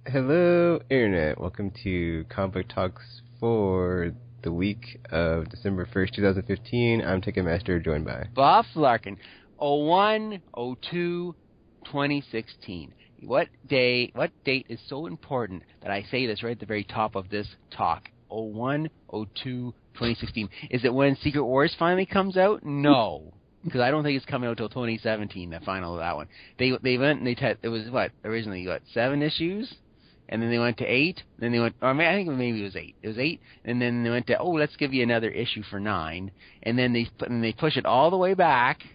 Hello, Internet. Welcome to Comic Talks for the week of December 1st, 2015. I'm Ticketmaster, joined by Bob Larkin, 01/02/2016. What date is so important that I say this right at the very top of this talk? 01/02/2016. Is it when Secret Wars finally comes out? No. Because I don't think it's coming out till 2017, the final of that one. They went and it was originally 7 issues? And then they went to 8. Then they went, I think maybe it was 8. It was 8, and then they went to, let's give you another issue for 9. And then they push it all the way back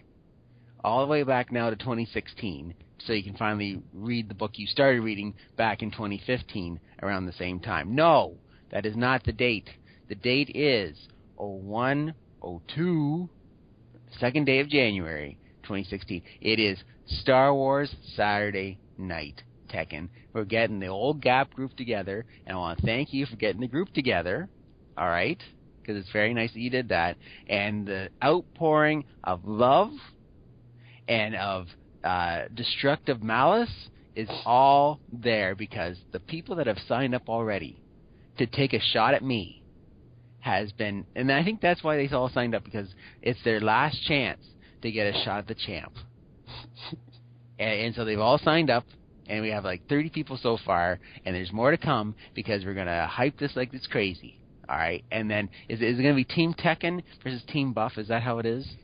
now to 2016, so you can finally read the book you started reading back in 2015 around the same time. No, that is not the date. The date is 01/02, second day of January, 2016. It is Star Wars Saturday Night Tekken. We're getting the old Gap group together, and I want to thank you for getting the group together, all right? Because it's very nice that you did that. And the outpouring of love and of destructive malice is all there, because the people that have signed up already to take a shot at me has been, and I think that's why they all signed up, because it's their last chance to get a shot at the champ. and so they've all signed up. And we have like 30 people so far, and there's more to come, because we're going to hype this like it's crazy. All right? And then is it going to be Team Tekken versus Team Buff? Is that how it is?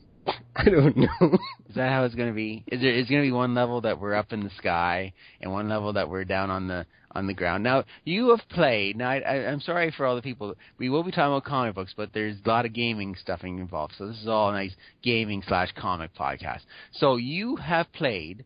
I don't know. Is that how it's going to be? Is going to be one level that we're up in the sky and one level that we're down on the ground? Now, you have played. Now, I'm sorry for all the people. We will be talking about comic books, but there's a lot of gaming stuffing involved. So this is all a nice gaming/comic podcast. So you have played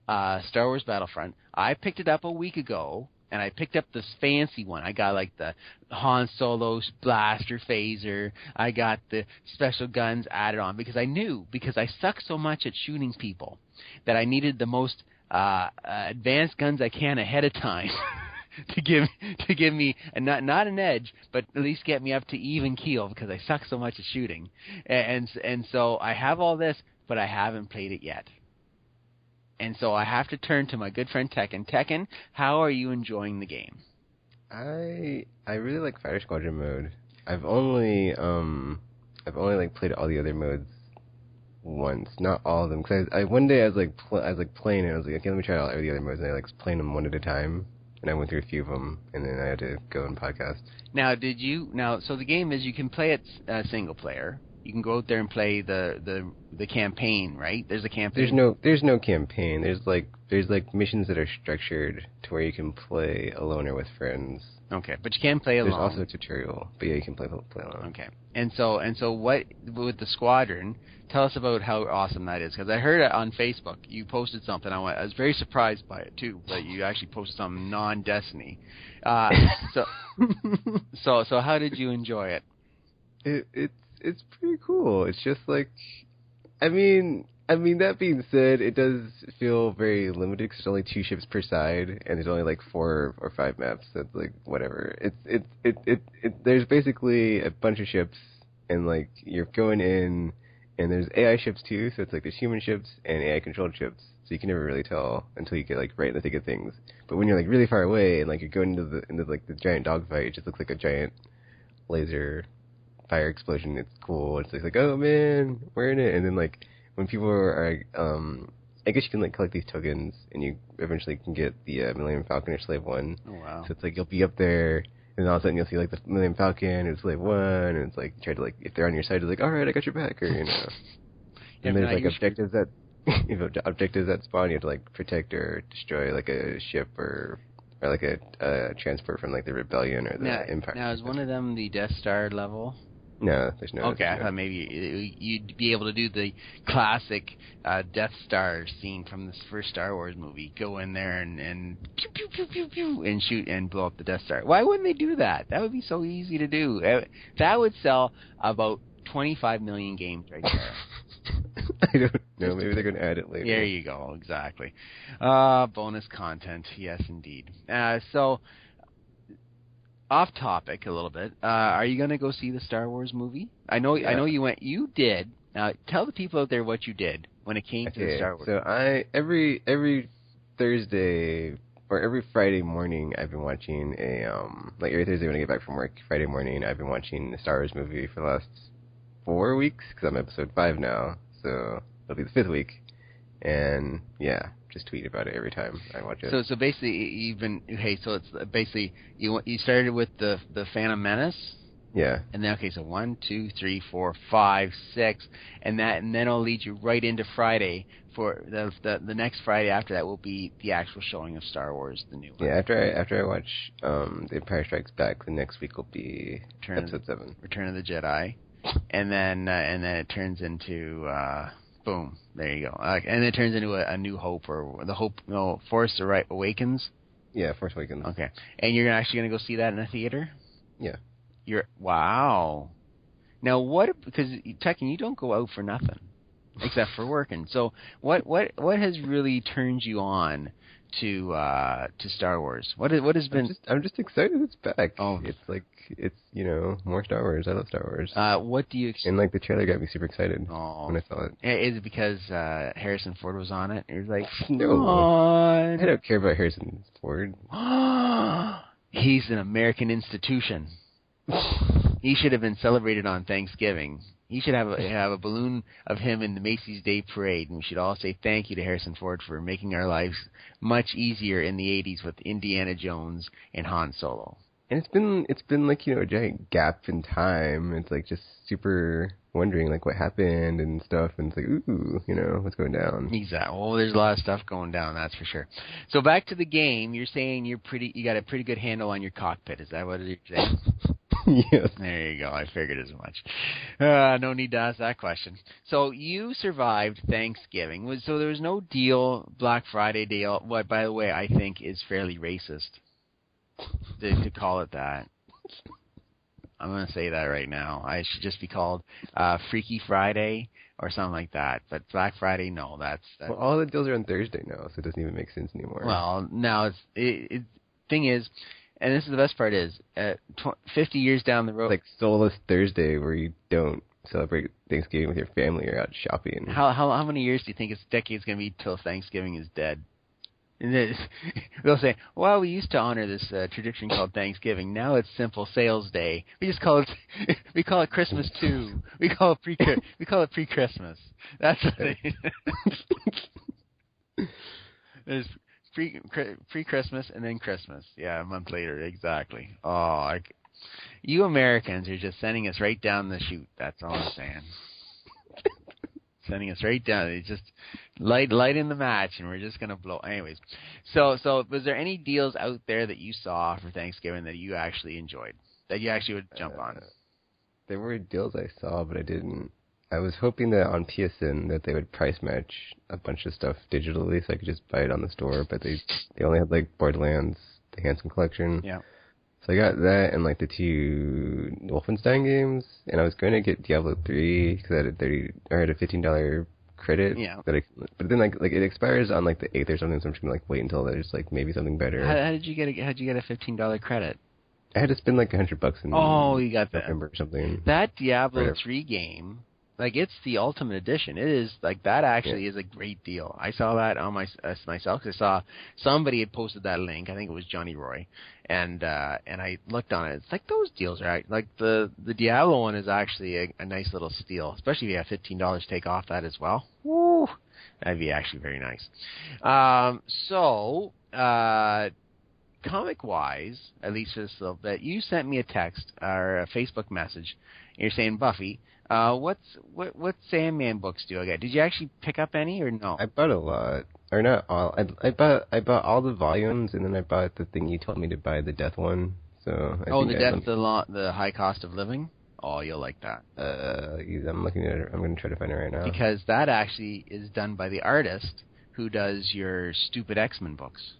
Star Wars Battlefront. I picked it up a week ago, and I picked up this fancy one. I got like the Han Solo blaster phaser. I got the special guns added on, because I knew, because I suck so much at shooting people, that I needed the most advanced guns I can ahead of time to give me not an edge, but at least get me up to even keel, because I suck so much at shooting. And so I have all this, but I haven't played it yet. And so I have to turn to my good friend Tekken. Tekken, how are you enjoying the game? I really like Fighter Squadron mode. I've only like played all the other modes once, not all of them. Because one day I was playing it. I was like, okay, let me try all the other modes, and I was playing them one at a time. And I went through a few of them, and then I had to go and podcast. Now, so the game is, you can play it single player. You can go out there and play the campaign, right? There's a campaign. There's no campaign. There's missions that are structured to where you can play alone or with friends. Okay, but you can play alone. There's also a tutorial, but yeah, you can play alone. Okay, and so what with the squadron? Tell us about how awesome that is, because I heard it on Facebook. You posted something. I was very surprised by it too, that you actually posted something non-Destiny. So how did you enjoy it? It's pretty cool. It's just like, I mean, that being said, it does feel very limited, because there's only 2 ships per side, and there's only like 4 or 5 maps. That's like whatever. There's basically a bunch of ships, and like you're going in, and there's AI ships too. So it's like there's human ships and AI controlled ships. So you can never really tell until you get like right in the thick of things. But when you're like really far away, and like you're going into like the giant dogfight, it just looks like a giant laser fire explosion. It's cool. It's like, oh man, we're in it. And then like when people are I guess you can like collect these tokens, and you eventually can get the Millennium Falcon or Slave One. Oh wow. So it's like you'll be up there, and all of a sudden you'll see like the Millennium Falcon or Slave One, and it's like try to like, if they're on your side, it's like, all right, I got your back, or and there's like objectives that objectives that spawn. You have to like protect or destroy like a ship or like a transport from like the Rebellion or the Empire. Now is one of them the Death Star level? No, there's no. Okay, I thought maybe you'd be able to do the classic Death Star scene from this first Star Wars movie. Go in there and pew, pew, pew, pew, pew, and shoot and blow up the Death Star. Why wouldn't they do that? That would be so easy to do. That would sell about 25 million games right there. I don't know. Maybe they're going to add it later. There you go. Exactly. Bonus content. Yes, indeed. So, off topic a little bit. Are you going to go see the Star Wars movie? I know you went. You did. Now, tell the people out there what you did when it came to the Star Wars. So every Thursday or every Friday morning, I've been watching like every Thursday when I get back from work. Friday morning, I've been watching the Star Wars movie for the last 4 weeks because I'm episode 5 now, so it'll be the 5th week, and yeah, just tweet about it every time I watch it. So basically, so it's basically you started with the Phantom Menace. Yeah. And then so 1, 2, 3, 4, 5, 6, and then it'll lead you right into Friday. For the next Friday after that will be the actual showing of Star Wars, the new one. Yeah, after I watch The Empire Strikes Back, the next week will be episode 7, Return of the Jedi, and then it turns into boom, there you go, and it turns into a New Hope or Force Awakens. Yeah, Force Awakens. Okay, and you're actually gonna go see that in a theater? Yeah. Wow. Now what? Because Tekken, you don't go out for nothing, except for working. So what has really turned you on to Star Wars? What has been? I'm just excited it's back. Oh, it's more Star Wars. I love Star Wars. What do you? And like the trailer got me super excited when I saw it. Is it because Harrison Ford was on it? It was like, no, on. I don't care about Harrison Ford. He's an American institution. He should have been celebrated on Thanksgiving. He should have a balloon of him in the Macy's Day Parade, and we should all say thank you to Harrison Ford for making our lives much easier in the 80s with Indiana Jones and Han Solo. And it's been like, a giant gap in time. It's like just super wondering like what happened and stuff, and it's like, ooh, what's going down. Exactly. Well, there's a lot of stuff going down, that's for sure. So back to the game, you're saying you got a pretty good handle on your cockpit. Is that what you're saying? Yes. There you go. I figured as much. No need to ask that question. So you survived Thanksgiving. So there was no deal, Black Friday deal, what, by the way, I think is fairly racist to call it that. I'm going to say that right now. I should just be called Freaky Friday or something like that. But Black Friday, no, that's... Well, all the deals are on Thursday now, so it doesn't even make sense anymore. Well, now thing is... And this is the best part is, 50 years down the road... It's like Soulless Thursday where you don't celebrate Thanksgiving with your family or out shopping. How many years do you think this decade's going to be till Thanksgiving is dead? And they'll say, well, we used to honor this tradition called Thanksgiving. Now it's simple sales day. We just call it Christmas too. We call it pre-Christmas. That's what there's pre-Christmas and then Christmas. Yeah, a month later, exactly. Oh, you Americans are just sending us right down the chute. That's all I'm saying. Sending us right down. It's just light in the match, and we're just gonna blow. Anyways, so was there any deals out there that you saw for Thanksgiving that you actually enjoyed, that you actually would jump on? There were deals I saw, but I didn't. I was hoping that on PSN that they would price match a bunch of stuff digitally so I could just buy it on the store, but they only had like Borderlands, the Handsome Collection. Yeah. So I got that and like the 2 Wolfenstein games, and I was going to get Diablo 3 because I had a $15 credit. Yeah. But then like it expires on like the 8th or something, so I'm just gonna like wait until there's like maybe something better. How did you get a $15 credit? I had to spend like $100 in you got that. November or something. That Diablo 3 game, like, it's the ultimate edition. It is, like, that actually is a great deal. I saw that on myself, because I saw somebody had posted that link. I think it was Johnny Roy. And I looked on it. It's like, those deals are, like, the Diablo one is actually a nice little steal, especially if you have $15 take off that as well. Woo! That'd be actually very nice. Comic-wise, at least for this little bit, you sent me a text or a Facebook message. And you're saying, Buffy, what Sandman books do I get? Did you actually pick up any or no? I bought a lot, or not all. I bought all the volumes, and then I bought the thing you told me to buy, the Death one. So the High Cost of Living. Oh, you'll like that. I'm looking at it. I'm going to try to find it right now. Because that actually is done by the artist who does your stupid X-Men books.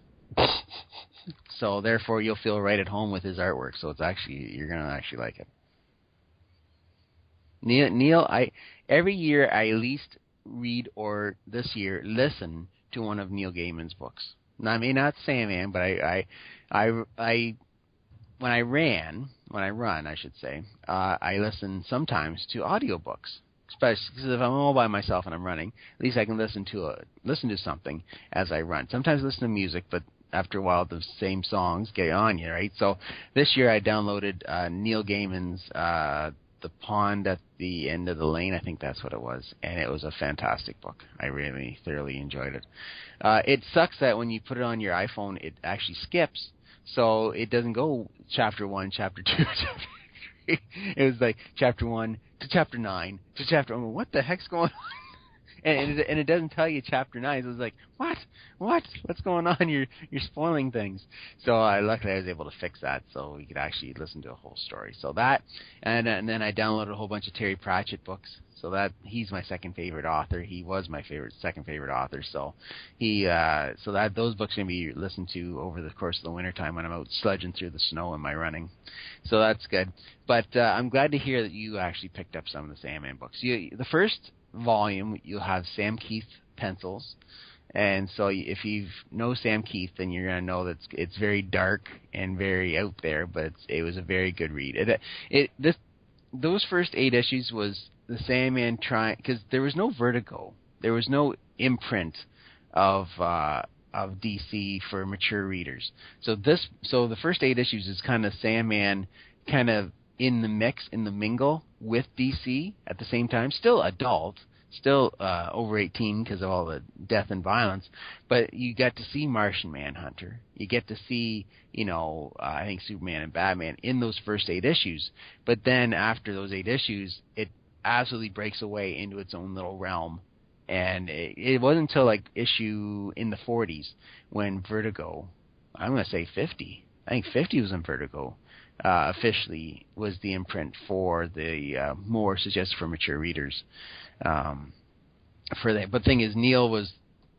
So therefore, you'll feel right at home with his artwork. So you're going to actually like it. Neil, every year I at least read or this year listen to one of Neil Gaiman's books. Now, I may not Sandman, but when I run, I should say, I listen sometimes to audiobooks. Especially because if I'm all by myself and I'm running, at least I can listen to something as I run. Sometimes I listen to music, but after a while the same songs get on you, right? So this year I downloaded Neil Gaiman's The Pond at the End of the Lane. I think that's what it was, and it was a fantastic book. I really thoroughly enjoyed it. It sucks that when you put it on your iPhone, it actually skips, so it doesn't go chapter 1, chapter 2, chapter 3. It was like chapter 1 to chapter 9 to chapter. What the heck's going on? And it doesn't tell you chapter 9. So it was like, what's going on? You're spoiling things. So luckily I was able to fix that, so we could actually listen to a whole story. So that, and then I downloaded a whole bunch of Terry Pratchett books. So that he's my second favorite author. He was my second favorite author. So those books are gonna be listened to over the course of the wintertime when I'm out sledging through the snow in my running. So that's good. But I'm glad to hear that you actually picked up some of the Sandman books. The first volume, you'll have Sam Keith pencils, and so if you know Sam Keith, then you're going to know that it's very dark and very out there, but it was a very good read. Those first 8 issues was the Sandman trying, because there was no Vertigo, there was no imprint of DC for mature readers. So the first 8 issues is kind of Sandman kind of in the mix, in the mingle with DC at the same time. Still adult, still over 18 because of all the death and violence, but you get to see Martian Manhunter. You get to see, I think Superman and Batman in those first 8 issues. But then after those 8 issues, it absolutely breaks away into its own little realm. And it wasn't until like issue in the 40s when Vertigo, I'm going to say 50. I think 50 was in Vertigo. Officially was the imprint for the more suggested for mature readers. For that, but the thing is, Neil was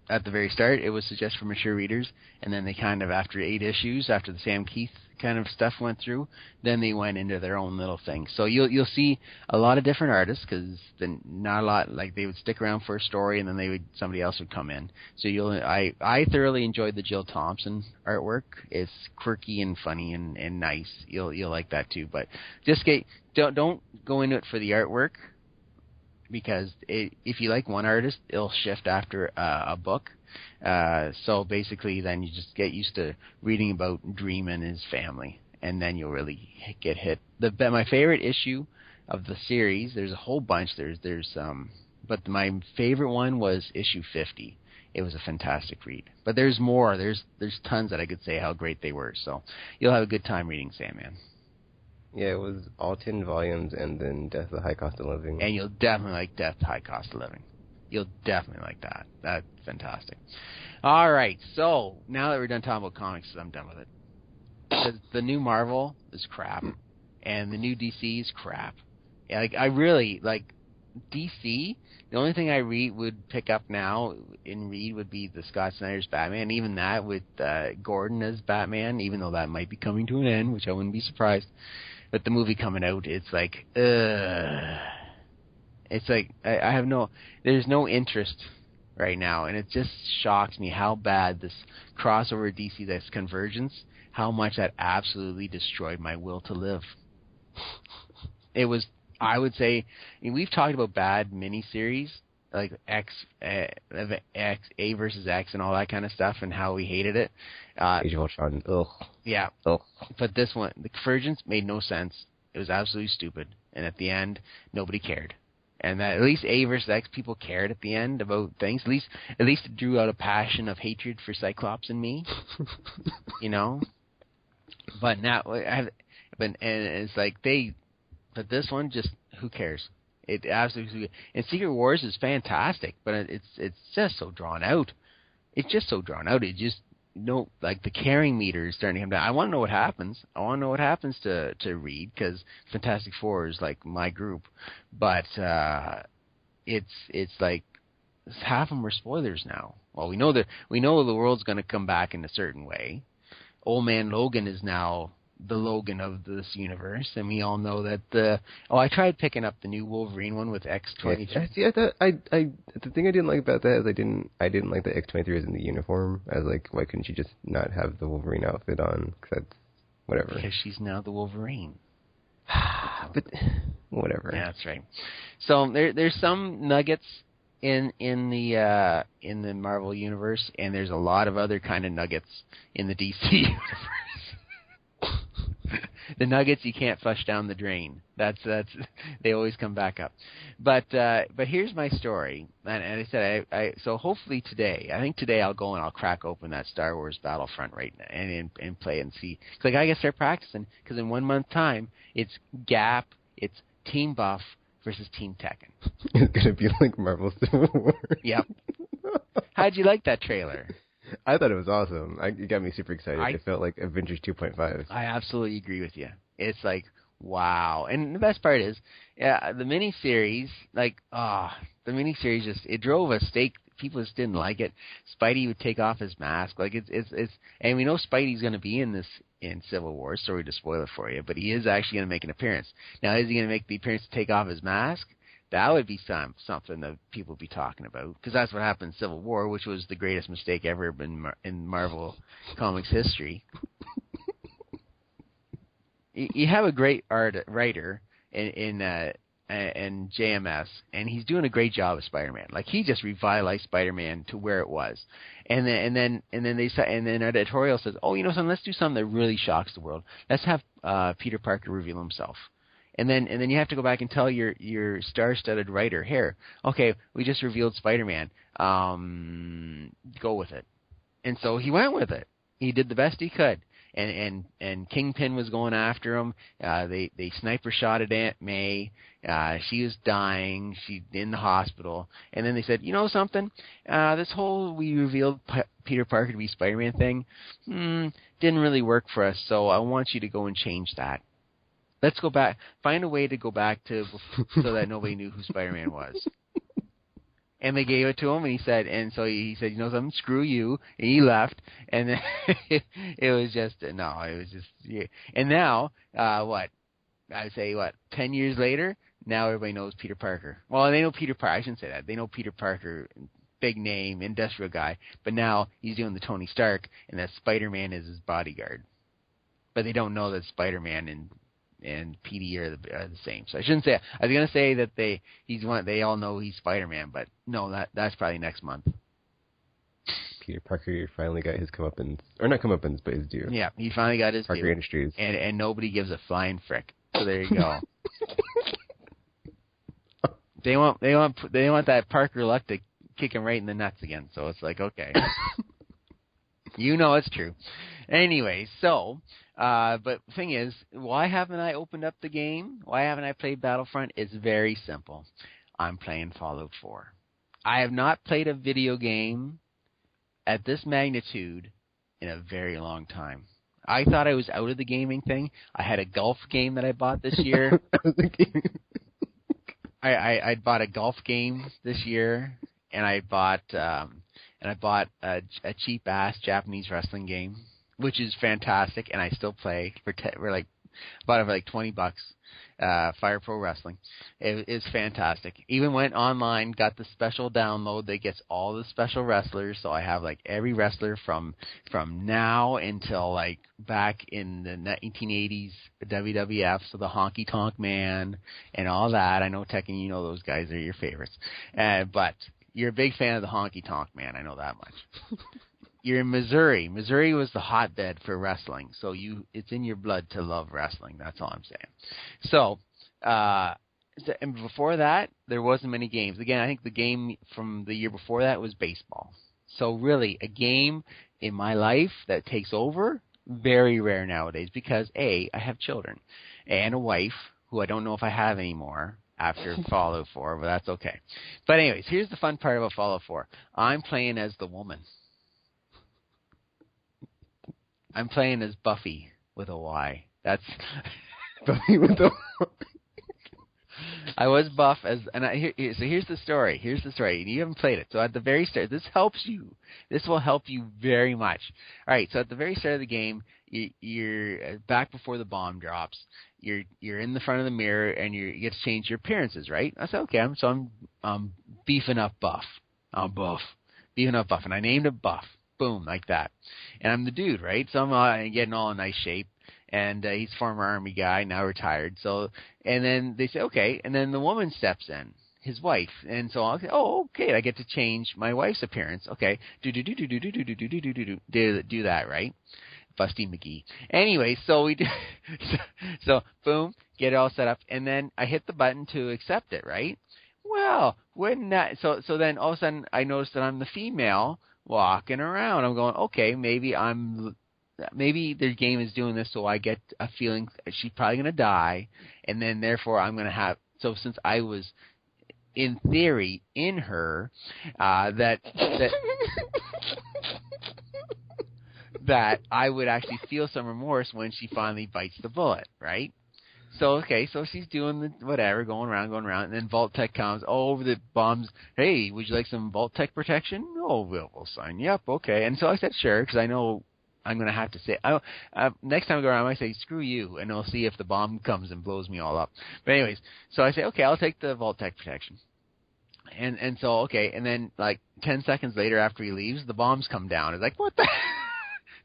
at the very start. It was suggested for mature readers, and then they kind of after 8 issues, after the Sam Keith kind of stuff went through, then they went into their own little thing. So you'll see a lot of different artists because then not a lot like they would stick around for a story and then somebody else would come in. So I thoroughly enjoyed the Jill Thompson artwork. It's quirky and funny and nice. You'll like that too. But just don't go into it for the artwork, because if you like one artist, it'll shift after a book. So basically, then you just get used to reading about Dream and his family, and then you'll really get hit. My favorite issue of the series, there's a whole bunch. But my favorite one was issue 50. It was a fantastic read. But there's more. There's tons that I could say how great they were. So you'll have a good time reading Sandman. Yeah, it was all 10 volumes and then Death at the High Cost of Living. And you'll definitely like Death at the High Cost of Living. You'll definitely like that. That's fantastic. All right, so now that we're done talking about comics, I'm done with it. The new Marvel is crap, and the new DC is crap. I really like DC. The only thing I would pick up now and read would be the Scott Snyder's Batman. Even that with Gordon as Batman, even though that might be coming to an end, which I wouldn't be surprised. But the movie coming out, it's like, it's like there's no interest right now, and it just shocks me how bad this crossover DC, this convergence, how much that absolutely destroyed my will to live. It was, I would say, we've talked about bad miniseries like A versus X and all that kind of stuff, and how we hated it. Age of Ultron. Ugh. Yeah. Ugh. But this one, the convergence made no sense. It was absolutely stupid, and at the end, nobody cared. And that at least A versus X, people cared at the end about things. At least it drew out a passion of hatred for Cyclops in me. But now, and it's like but this one, just who cares? It absolutely, and Secret Wars is fantastic, but it's just so drawn out. It's just so drawn out. It just like the caring meter is starting to come down. I want to know what happens. I want to know what happens to Reed, because Fantastic Four is like my group, but it's like half of them are spoilers now. Well, we know the world's going to come back in a certain way. Old Man Logan is now the Logan of this universe, and we all know that I tried picking up the new Wolverine one with X-23. Yeah, the thing I didn't like about that is I didn't like that X-23 is in the uniform. I was like, why couldn't you just not have the Wolverine outfit on? Because that's whatever. Because she's now the Wolverine. But Whatever. Yeah, that's right. So there's some nuggets in the Marvel universe, and there's a lot of other kind of nuggets in the DC universe. The nuggets you can't flush down the drain. That's they always come back up. But here's my story, and I said so hopefully today, I think today I'll go and I'll crack open that Star Wars Battlefront right now and play and see. Cause I gotta start practicing, because in 1 month time it's Gap, it's Team Buff versus Team Tekken. It's gonna be like Marvel Civil War. Yep. How'd you like that trailer? I thought it was awesome. It got me super excited. It felt like Avengers 2.5. I absolutely agree with you. It's like, wow. And the best part is, the miniseries, the miniseries just, it drove a stake. People just didn't like it. Spidey would take off his mask. Like, it's and we know Spidey's going to be in Civil War. Sorry to spoil it for you, but he is actually going to make an appearance. Now, is he going to make the appearance to take off his mask? That would be something that people would be talking about, because that's what happened in Civil War, which was the greatest mistake ever in Marvel Comics history. You have a great writer in JMS, and he's doing a great job of Spider-Man. Like, he just revitalized Spider-Man to where it was, and then editorial says, oh, something, let's do something that really shocks the world. Let's have Peter Parker reveal himself. And then you have to go back and tell your star-studded writer, here, okay, we just revealed Spider-Man. Go with it. And so he went with it. He did the best he could. And Kingpin was going after him. They sniper shot at Aunt May. She was dying. She's in the hospital. And then they said, something? This whole we revealed Peter Parker to be Spider-Man thing didn't really work for us, so I want you to go and change that. Let's go back. Find a way to go back to so that nobody knew who Spider-Man was. And they gave it to him, and he said, something, screw you, and he left. And then it was just, yeah. And now, 10 years later, now everybody knows Peter Parker. Well, they know Peter Parker. I shouldn't say that. They know Peter Parker, big name, industrial guy. But now he's doing the Tony Stark, and that Spider-Man is his bodyguard. But they don't know that Spider-Man and PD are the same. So I shouldn't say. I was gonna say that they all know he's Spider-Man, but no, that's probably next month. Peter Parker finally got his comeuppance, or not comeuppance, but his due. Yeah, he finally got his Parker due. Industries, and nobody gives a flying frick. So there you go. They want that Parker luck to kick him right in the nuts again. So it's like, okay, it's true. Anyway, so. But the thing is, why haven't I opened up the game? Why haven't I played Battlefront? It's very simple. I'm playing Fallout 4. I have not played a video game at this magnitude in a very long time. I thought I was out of the gaming thing. I had a golf game that I bought this year. I bought a golf game this year, and I bought a cheap ass Japanese wrestling game, which is fantastic, and I still play bought it for like $20. Fire Pro Wrestling. It's fantastic. Even went online, got the special download that gets all the special wrestlers. So I have like every wrestler from now until like back in the 1980s WWF. So the Honky Tonk Man and all that. I know Tekken, those guys are your favorites. But you're a big fan of the Honky Tonk Man. I know that much. You're in Missouri. Missouri was the hotbed for wrestling, so it's in your blood to love wrestling. That's all I'm saying. So, and before that, there wasn't many games. Again, I think the game from the year before that was baseball. So really, a game in my life that takes over, very rare nowadays, because I have children and a wife who I don't know if I have anymore after Fallout 4, but that's okay. But anyways, here's the fun part about Fallout 4. I'm playing as the woman. I'm playing as Buffy with a Y. That's Buffy with a Y. I was buff so here's the story. Here's the story. You haven't played it. So at the very start, this helps you. This will help you very much. All right. So at the very start of the game, you're back before the bomb drops. You're in the front of the mirror and you get to change your appearances, right? I said, okay. I'm beefing up Buff. I'm Buff. Beefing up Buff, and I named it Buff. Boom, like that. And I'm the dude, right? So I'm getting all in nice shape. and he's a former Army guy, now retired. So, and then they say, okay, and then the woman steps in, his wife, and so I say, oh, okay, I get to change my wife's appearance. Okay, do that, right? Busty McGee. Anyway, so we do, so boom, get it all set up, and then I hit the button to accept it, right? Well, when that, so then all of a sudden I notice that I'm the female walking around. I'm going, okay, maybe the game is doing this so I get a feeling she's probably going to die, and then therefore I'm going to have, so since I was in theory in her, that I would actually feel some remorse when she finally bites the bullet, right? So, okay, so she's doing the whatever, going around, and then Vault-Tec comes, over the bombs, hey, would you like some Vault-Tec protection? Oh, we'll sign you up, okay. And so I said, sure, because I know I'm going to have to say, next time I go around, I might say, screw you, and we'll see if the bomb comes and blows me all up. But anyways, so I say, okay, I'll take the Vault-Tec protection. And so, okay, and then like 10 seconds later after he leaves, the bombs come down. It's like, what the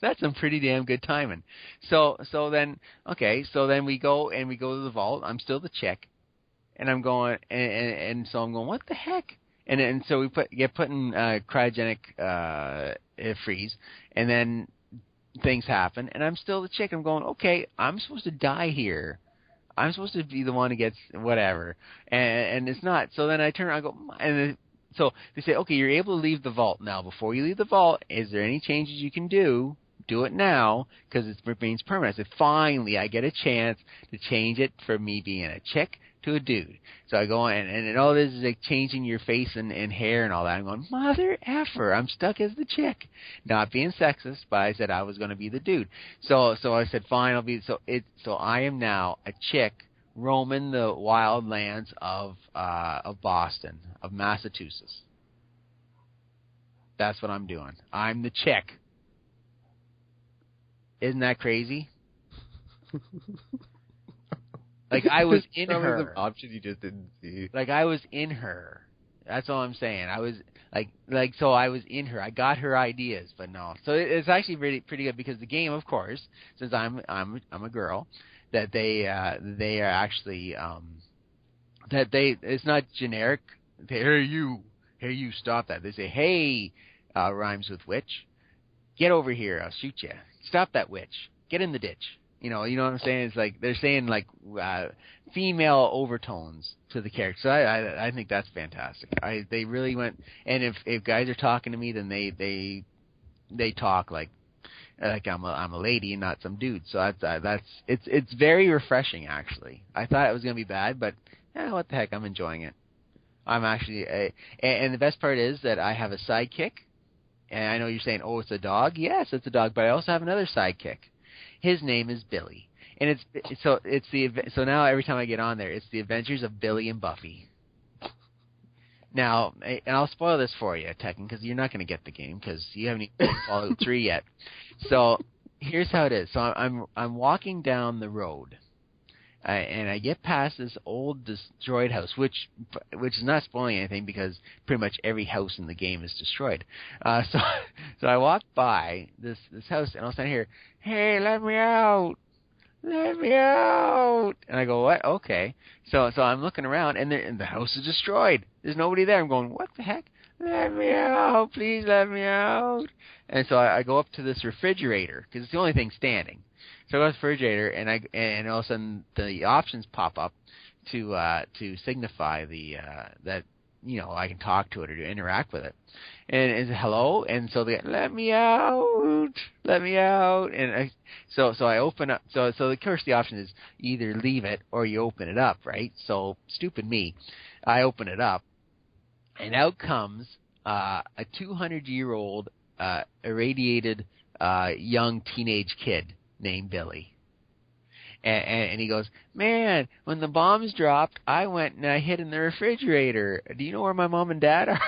That's some pretty damn good timing. So then we go to the vault. I'm still the chick, and I'm going and so I'm going, what the heck? And so we get put in cryogenic freeze, and then things happen, and I'm still the chick. I'm going, okay, I'm supposed to die here. I'm supposed to be the one who gets whatever, and it's not. So then I turn around and go, and so they say, okay, you're able to leave the vault now. Before you leave the vault, is there any changes you can do? Do it now, because it remains permanent. I said, finally, I get a chance to change it from me being a chick to a dude. So I go on, and all this is like changing your face and hair and all that. I'm going, mother effer, I'm stuck as the chick. Not being sexist, but I said I was going to be the dude. So I said, fine, I'll be. So I am now a chick roaming the wild lands of Boston, of Massachusetts. That's what I'm doing. I'm the chick. Isn't that crazy? Like I was in her. Some option you just didn't see. Like I was in her. That's all I'm saying. I was so I was in her. I got her ideas, but no. So it's actually pretty good because the game, of course, since I'm a girl, that they are actually it's not generic. Hey you, stop that. They say, hey, rhymes with witch. Get over here, I'll shoot you. Stop that witch. Get in the ditch. You know what I'm saying? It's like they're saying like female overtones to the character. So I think that's fantastic. They really went, and if guys are talking to me, then they talk like I'm a lady and not some dude. So it's very refreshing actually. I thought it was gonna be bad, but what the heck? I'm enjoying it. I'm actually and the best part is that I have a sidekick. And I know you're saying, oh, it's a dog. Yes, it's a dog, but I also have another sidekick. His name is Billy, and so now every time I get on there, it's the Adventures of Billy and Buffy. Now, and I'll spoil this for you, Tekken, because you're not going to get the game because you haven't even played Fallout 3 yet. So here's how it is. So I'm walking down the road. And I get past this old destroyed house, which is not spoiling anything because pretty much every house in the game is destroyed. So I walk by this house and I'll stand here, hey, let me out, and I go, what? Okay. So I'm looking around and the house is destroyed. There's nobody there. I'm going, what the heck? Let me out, please let me out. And so I go up to this refrigerator because it's the only thing standing. So I go to the refrigerator, and all of a sudden the options pop up to signify that I can talk to it or to interact with it, and it's hello, and so they let me out, and so I open up. So of course the option is either leave it or you open it up, right? So stupid me, I open it up, and out comes a 200-year-old irradiated young teenage kid named Billy. And he goes, man, when the bombs dropped, I went and I hid in the refrigerator. Do you know where my mom and dad are?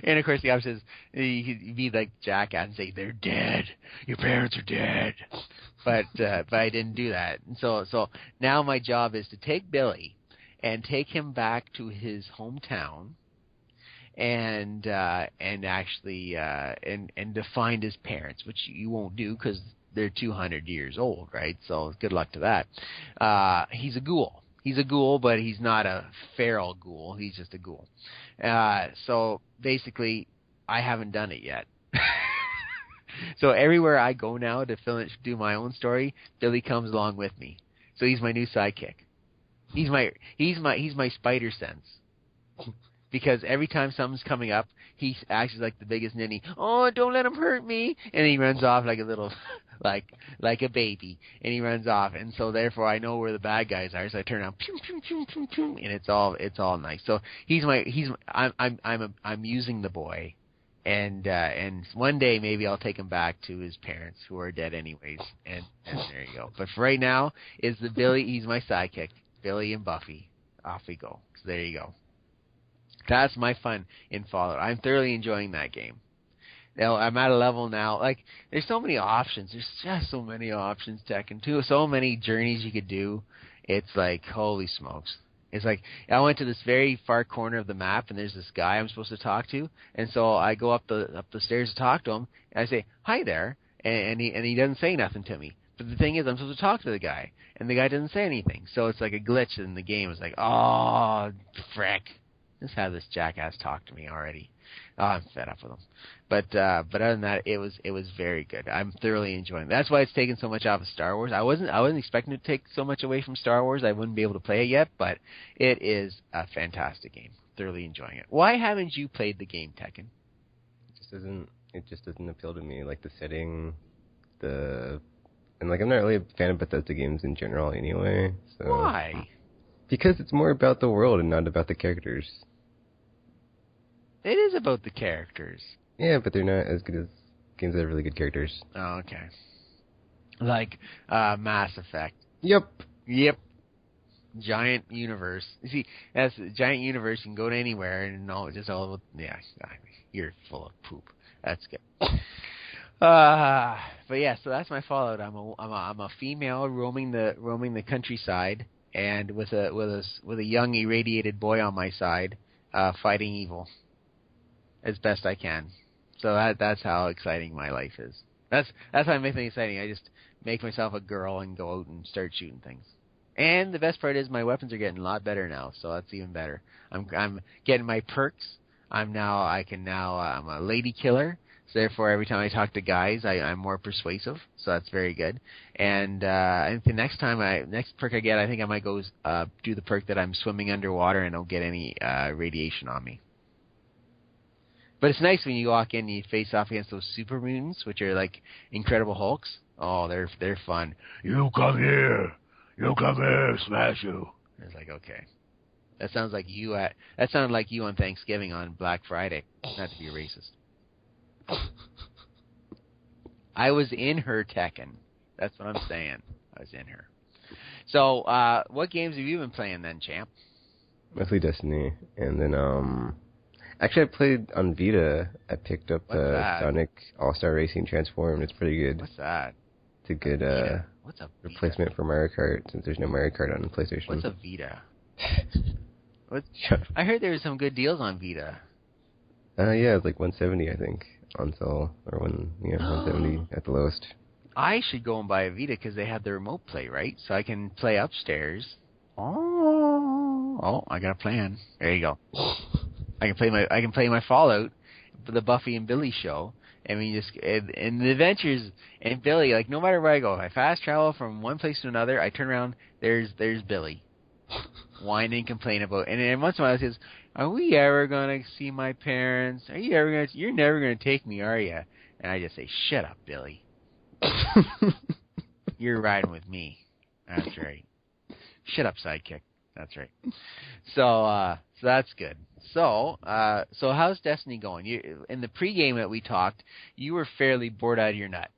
And of course the option is he'd be like Jackass and say, they're dead. Your parents are dead. But I didn't do that. And so now my job is to take Billy and take him back to his hometown and actually to find his parents, which you won't do because they're 200 years old, right? So good luck to that. He's a ghoul. He's a ghoul, but he's not a feral ghoul. He's just a ghoul. So basically, I haven't done it yet. So everywhere I go now to do my own story, Billy comes along with me. So he's my new sidekick. He's my spider sense. Because every time something's coming up, he acts like the biggest ninny. Oh, don't let him hurt me! And he runs off like a little, like a baby, and he runs off. And so therefore, I know where the bad guys are. So I turn around, pew, pew, pew, pew, pew, and it's all nice. So I'm using the boy, and one day maybe I'll take him back to his parents who are dead anyways. And there you go. But for right now, is the Billy? He's my sidekick, Billy and Buffy. Off we go. So there you go. That's my fun in Fallout. I'm thoroughly enjoying that game. Now, I'm at a level now, like, there's so many options. There's just so many options, Tekken 2. So many journeys you could do. It's like, holy smokes. It's like, I went to this very far corner of the map, and there's this guy I'm supposed to talk to. And so I go up the stairs to talk to him, and I say, hi there. And he doesn't say nothing to me. But the thing is, I'm supposed to talk to the guy, and the guy doesn't say anything. So it's like a glitch in the game. It's like, oh, frick. Just had this jackass talk to me already. Oh, I'm fed up with him. But other than that, it was very good. I'm thoroughly enjoying it. That's why it's taken so much off of Star Wars. I wasn't expecting it to take so much away from Star Wars. I wouldn't be able to play it yet, but it is a fantastic game. Thoroughly enjoying it. Why haven't you played the game, Tekken? It just doesn't appeal to me. Like the setting, and like I'm not really a fan of Bethesda games in general anyway. So. Why? Because it's more about the world and not about the characters. It is about the characters. Yeah, but they're not as good as games that have really good characters. Oh, okay. Like Mass Effect. Yep. Giant universe. You see, that's a giant universe. You can go to anywhere and yeah. You're full of poop. That's good. But yeah, so that's my Fallout. I'm a female roaming the countryside, and with a young irradiated boy on my side, fighting evil as best I can. So that's how exciting my life is. That's how I make things exciting. I just make myself a girl and go out and start shooting things. And the best part is my weapons are getting a lot better now, so that's even better. I'm getting my perks. I'm a lady killer. So therefore, every time I talk to guys, I'm more persuasive. So that's very good. And I think the next perk I get, I think I might go do the perk that I'm swimming underwater and don't get any radiation on me. But it's nice when you walk in and you face off against those super mutants, which are like Incredible Hulks. Oh, they're fun. You come here, smash you. It's like, okay. That sounded like you on Thanksgiving on Black Friday. Not to be racist. I was in her Tekken. That's what I'm saying. I was in her. So, what games have you been playing then, champ? Mostly Destiny, and then actually I played on Vita. I picked up Sonic All-Star Racing Transformed. It's pretty good. What's that? It's a good What's a Vita? Replacement for Mario Kart, since there's no Mario Kart on PlayStation. What's a Vita? I heard there were some good deals on Vita. Yeah, it's like 170, I think, on sale, or 170 at the lowest. I should go and buy a Vita because they have the remote play, right? So I can play upstairs. Oh, I got a plan. There you go. I can play my Fallout, the Buffy and Billy show. I mean, and the adventures and Billy. Like no matter where I go, if I fast travel from one place to another, I turn around. There's Billy, whining and complaining about. And then once in a while, he says, "Are we ever gonna see my parents? You're never gonna take me, are you?" And I just say, "Shut up, Billy. You're riding with me." That's right. Shut up, sidekick. That's right. So that's good. So how's Destiny going? In the pregame that we talked, you were fairly bored out of your nut.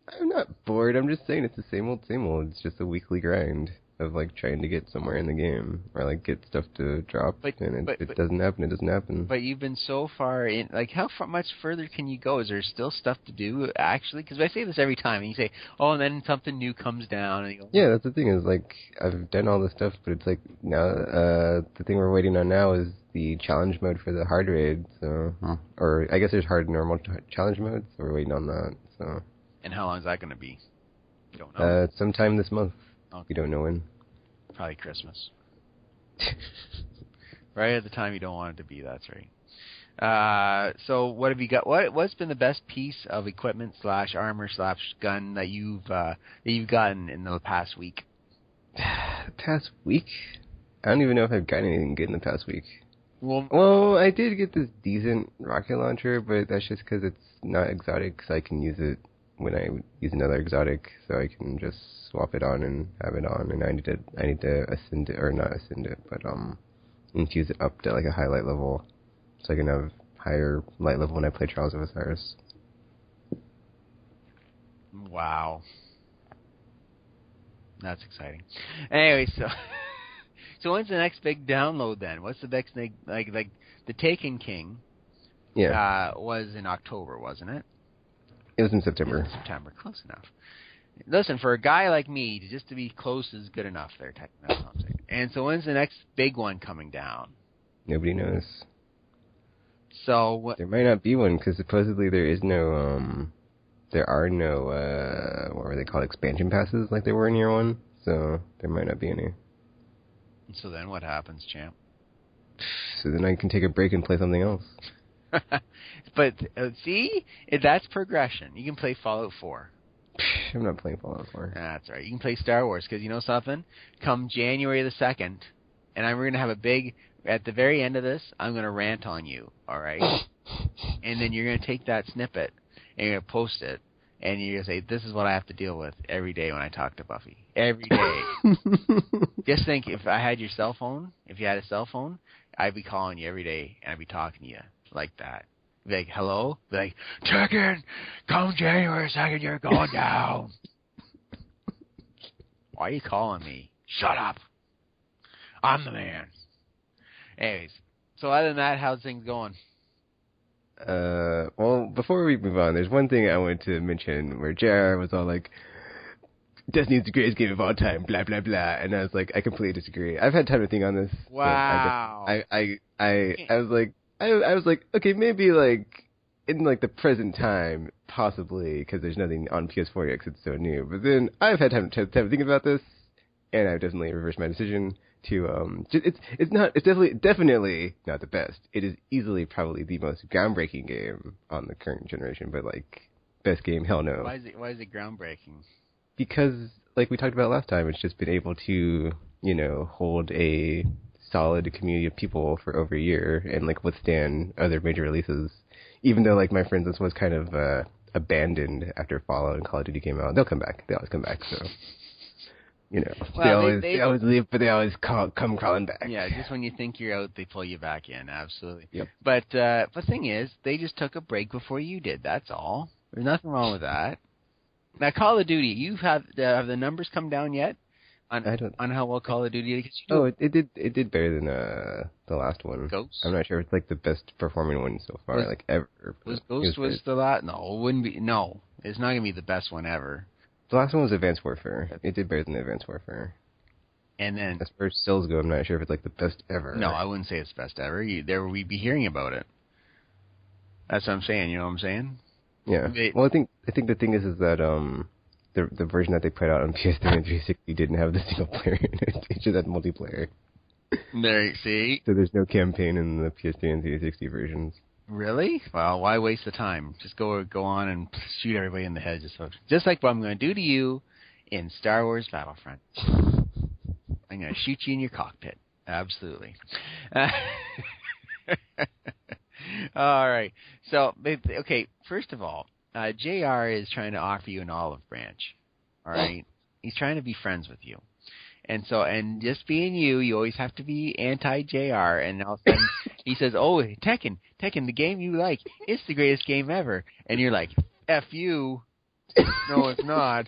I'm not bored. I'm just saying it's the same old, same old. It's just a weekly grind of like trying to get somewhere in the game or like get stuff to drop, and it doesn't happen. It doesn't happen. But you've been so far in. Like, how much further can you go? Is there still stuff to do actually? Because I say this every time, and you say, "Oh," and then something new comes down, and you go, "Yeah, that's the thing. Is like I've done all this stuff, but it's like now the thing we're waiting on now is the challenge mode for the hard raid. So, or I guess there's hard and normal challenge modes. So we're waiting on that. So." And how long is that going to be? Don't know. Sometime this month. Okay. You don't know when. Probably Christmas. Right at the time you don't want it to be. That's right. So what have you got? What's been the best piece of equipment / armor / gun that you've gotten in the past week? Past week? I don't even know if I've gotten anything good in the past week. Well, I did get this decent rocket launcher, but that's just because it's not exotic, so I can use it when I use another exotic, so I can just swap it on and have it on, and I need to ascend it, or not ascend it, but infuse it up to like a highlight level, so I can have higher light level when I play Trials of Osiris. Wow. That's exciting. Anyway, so when's the next big download then? What's the next big, like the Taken King? Yeah. Was in October, wasn't it? It was in September. September, close enough. Listen, for a guy like me, just to be close is good enough there, technically. And so when's the next big one coming down? Nobody knows. So what? There might not be one, because supposedly there are no, what were they called, expansion passes like there were in year one, so there might not be any. So then what happens, champ? So then I can take a break and play something else. But, see? That's progression. You can play Fallout 4. I'm not playing Fallout 4. That's right. You can play Star Wars, because you know something? Come January the 2nd, and we're going to have a big, at the very end of this, I'm going to rant on you, all right? And then you're going to take that snippet, and you're going to post it, and you're going to say, this is what I have to deal with every day when I talk to Buffy. Every day. Just think, if I had your cell phone, if you had a cell phone, I'd be calling you every day, and I'd be talking to you like that. Be like, hello? Be like, check in. Come January 2nd, you're going down. Why are you calling me? Shut up. I'm the man. Anyways, so other than that, how's things going? Well, before we move on, there's one thing I wanted to mention where JR was all like, Destiny's the greatest game of all time, blah, blah, blah. And I was like, I completely disagree. I've had time to think on this. Wow. I was like, okay, maybe like in like the present time, possibly, because there's nothing on PS4 yet because it's so new. But then I've had time to think about this, and I've definitely reversed my decision to it's definitely not the best. It is easily probably the most groundbreaking game on the current generation, but like best game, hell no. Why is it groundbreaking? Because like we talked about last time, it's just been able to, hold a solid community of people for over a year and like withstand other major releases. Even though like my friends, this was kind of abandoned after Fallout and Call of Duty came out. They'll come back. They always come back. So well, they always leave, but they always come crawling back. Yeah, just when you think you're out, they pull you back in. Absolutely. Yep. But the thing is, they just took a break before you did. That's all. There's nothing wrong with that. Now, Call of Duty, have the numbers come down yet? On how well Call of Duty is? It did better than the last one. Ghost? I'm not sure if it's like the best performing one so far, like ever. Was Ghost the last? No, it wouldn't be. No, it's not gonna be the best one ever. The last one was Advanced Warfare. It did better than Advanced Warfare. And then as far as sales go, I'm not sure if it's like the best ever. No, I wouldn't say it's best ever. We'd be hearing about it. That's what I'm saying. You know what I'm saying? Yeah. Well, I think the thing is that the version that they put out on PS3 and 360 didn't have the single player in it. It just had multiplayer. There, see? So there's no campaign in the PS3 and 360 versions. Really? Well, why waste the time? Just go on and shoot everybody in the head. Just like what I'm going to do to you in Star Wars Battlefront. I'm going to shoot you in your cockpit. Absolutely. All right. So, okay, first of all, JR is trying to offer you an olive branch. All right? He's trying to be friends with you. And just being you always have to be anti-JR. And all of a sudden, he says, oh, Tekken, the game you like, it's the greatest game ever. And you're like, F you. No, it's not.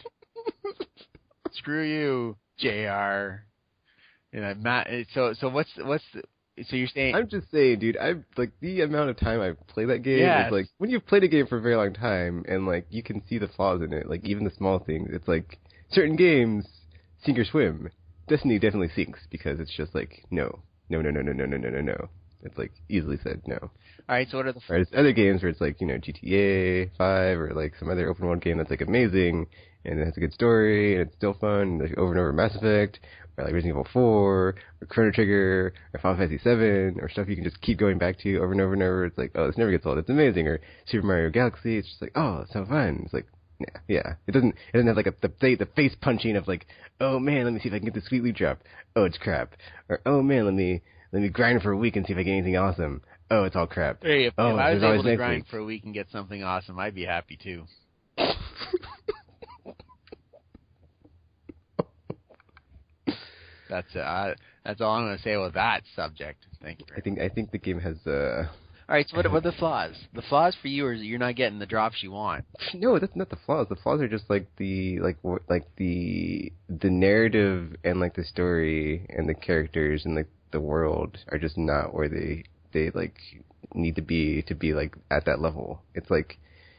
Screw you, JR. And so you're saying... I'm just saying, dude, I'm like, the amount of time I've played that game is like, when you've played a game for a very long time and like, you can see the flaws in it, like even the small things, it's like, certain games, sink or swim. Destiny definitely sinks because it's just like, no. It's like easily said no. All right, so what are the... Whereas other games where it's like, GTA 5 or like some other open world game that's like amazing and it has a good story and it's still fun, like over and over Mass Effect, or like Resident Evil 4, or Chrono Trigger, or Final Fantasy 7, or stuff you can just keep going back to over and over and over. It's like, oh, this never gets old. It's amazing. Or Super Mario Galaxy. It's just like, oh, it's so fun. It's like, yeah. It doesn't have like the face punching of like, oh man, let me see if I can get the sweet loot drop. Oh, it's crap. Or oh man, let me grind for a week and see if I get anything awesome. Oh, it's all crap. Hey, if I was able to grind week for a week and get something awesome, I'd be happy too. That's all I'm going to say with that subject. Thank you. I think the game has. All right. So what are the flaws? The flaws for you are you're not getting the drops you want. No, that's not the flaws. The flaws are just like the narrative and like the story and the characters and like the world are just not where they like need to be like at that level. It's like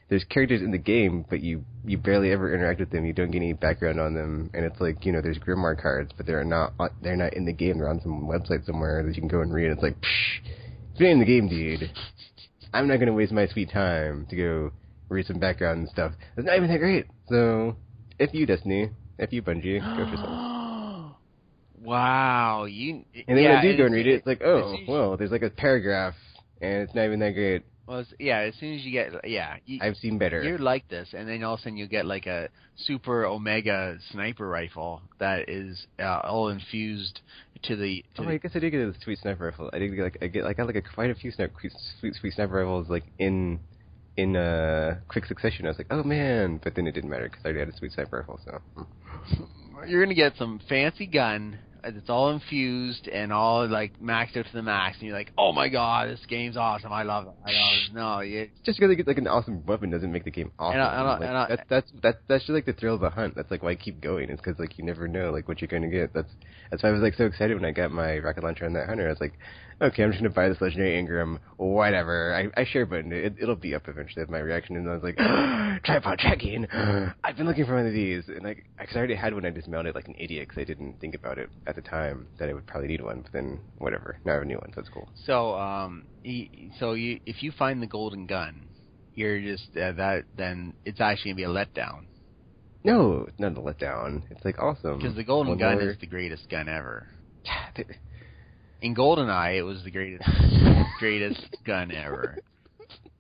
there's characters in the game, but you barely ever interact with them. You don't get any background on them, and it's like, there's Grimoire cards, but they're not in the game. They're on some website somewhere that you can go and read. It's like, psh, if you're in the game, dude, I'm not gonna waste my sweet time to go read some background and stuff. It's not even that great. So, if you Destiny, if you Bungie, go for some. Wow, And then when I do go and read it, it's like, oh, well, there's like a paragraph, and it's not even that great. Well, as soon as you get, I've seen better. You're like this, and then all of a sudden you get like a super Omega sniper rifle that is all infused to the. I guess I did get a sweet sniper rifle. I got quite a few sweet sniper rifles like in quick succession. I was like, oh man, but then it didn't matter because I already had a sweet sniper rifle. So you're gonna get some fancy gun. It's all infused and all like maxed out to the max, and you're like, "Oh my god, this game's awesome! I love it." No, just because you get like an awesome weapon doesn't make the game awesome. That's just like the thrill of the hunt. That's like why I keep going. It's because like you never know like what you're gonna get. That's why I was like so excited when I got my rocket launcher on that hunter. I was like, okay, I'm just gonna buy this legendary Ingram, whatever. I share button it. It'll be up eventually. That's my reaction, and I was like, tripod tracking. I've been looking for one of these, and like, because I already had one, I dismounted like an idiot because I didn't think about it at the time that I would probably need one. But then whatever, now I have a new one, so it's cool. So if you find the golden gun, you're just then it's actually gonna be a letdown. No, it's not a letdown. It's like awesome. Because the golden gun is the greatest gun ever. In GoldenEye, it was the greatest gun ever.